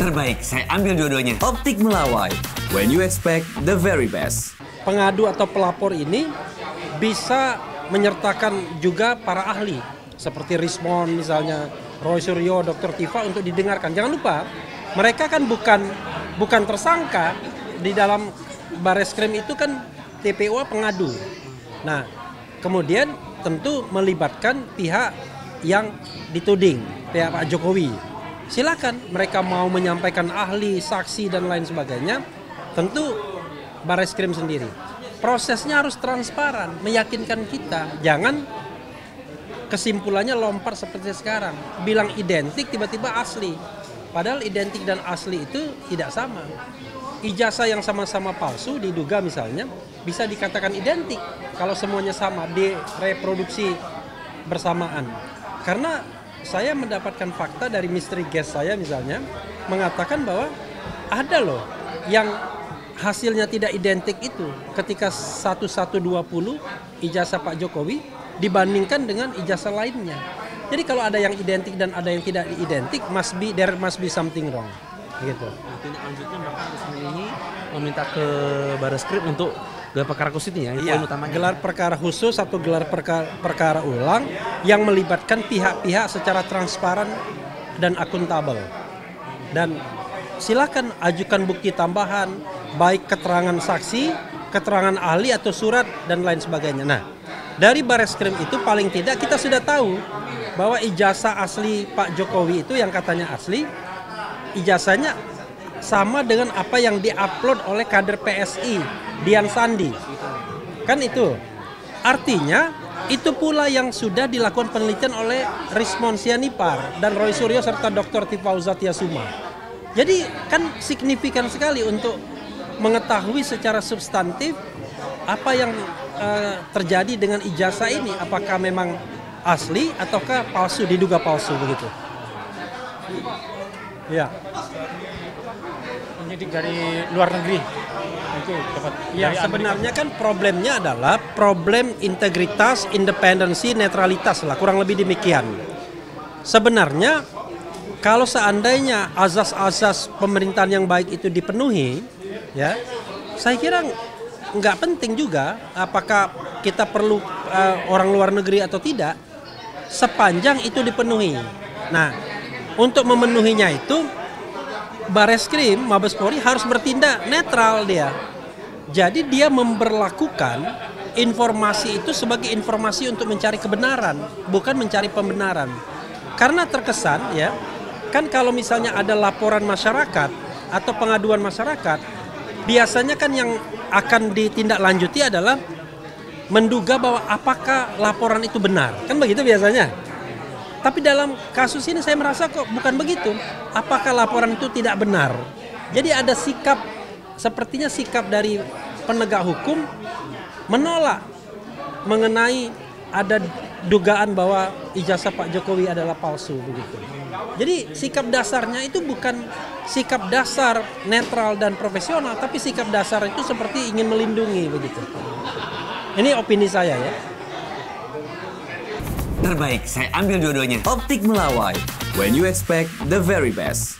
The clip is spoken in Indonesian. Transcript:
Terbaik, saya ambil dua-duanya. Optik Melawai, when you expect the very best. Pengadu atau pelapor ini bisa menyertakan juga para ahli seperti Rismond misalnya, Roy Suryo, Dr. Tifa untuk didengarkan. Jangan lupa, mereka kan bukan tersangka di dalam Bareskrim itu kan TPO pengadu. Nah, kemudian tentu melibatkan pihak yang dituding, pihak Pak Jokowi. Silakan mereka mau menyampaikan ahli, saksi dan lain sebagainya, tentu Bareskrim sendiri. Prosesnya harus transparan, meyakinkan kita. Jangan kesimpulannya lompat seperti sekarang. Bilang identik tiba-tiba asli. Padahal identik dan asli itu tidak sama. Ijazah yang sama-sama palsu diduga misalnya bisa dikatakan identik kalau semuanya sama, direproduksi bersamaan. Karena saya mendapatkan fakta dari misteri guest saya misalnya mengatakan bahwa ada loh yang hasilnya tidak identik itu ketika 1120 ijazah Pak Jokowi dibandingkan dengan ijazah lainnya. Jadi kalau ada yang identik dan ada yang tidak identik, there must be something wrong. Gitu. Lanjutnya Bapak harus meminta ke Bareskrim untuk gelar perkara khusus ini ya, iya, poin utamanya. Gelar perkara khusus atau gelar perkara ulang yang melibatkan pihak-pihak secara transparan dan akuntabel. Dan silakan ajukan bukti tambahan, baik keterangan saksi, keterangan ahli atau surat dan lain sebagainya. Nah, dari Bareskrim itu paling tidak kita sudah tahu bahwa ijazah asli Pak Jokowi itu yang katanya asli, ijazahnya sama dengan apa yang diupload oleh kader PSI Dian Sandi. Kan itu. Artinya itu pula yang sudah dilakukan penelitian oleh Rismond Sianipar dan Roy Suryo serta Dr. Tifauzatia Suma. Jadi kan signifikan sekali untuk mengetahui secara substantif apa yang terjadi dengan ijazah ini. Apakah memang asli ataukah palsu, diduga palsu begitu. Ya. Penyidik dari luar negeri itu dapat. Ya, sebenarnya kan problemnya adalah problem integritas, independensi, netralitas lah, kurang lebih demikian. Sebenarnya kalau seandainya azas-azas pemerintahan yang baik itu dipenuhi, ya, saya kira nggak penting juga apakah kita perlu orang luar negeri atau tidak, sepanjang itu dipenuhi. Nah, untuk memenuhinya itu Bareskrim, Mabes Polri harus bertindak netral dia. Jadi dia memberlakukan informasi itu sebagai informasi untuk mencari kebenaran, bukan mencari pembenaran. Karena terkesan ya, kan kalau misalnya ada laporan masyarakat atau pengaduan masyarakat, biasanya kan yang akan ditindaklanjuti adalah menduga bahwa apakah laporan itu benar. Kan begitu biasanya. Tapi dalam kasus ini saya merasa kok bukan begitu. Apakah laporan itu tidak benar? Jadi ada sikap, sepertinya sikap dari penegak hukum menolak mengenai ada dugaan bahwa ijazah Pak Jokowi adalah palsu begitu. Jadi sikap dasarnya itu bukan sikap dasar netral dan profesional, tapi sikap dasar itu seperti ingin melindungi begitu. Ini opini saya ya. Terbaik, saya ambil dua-duanya. Optik Melawai, when you expect the very best.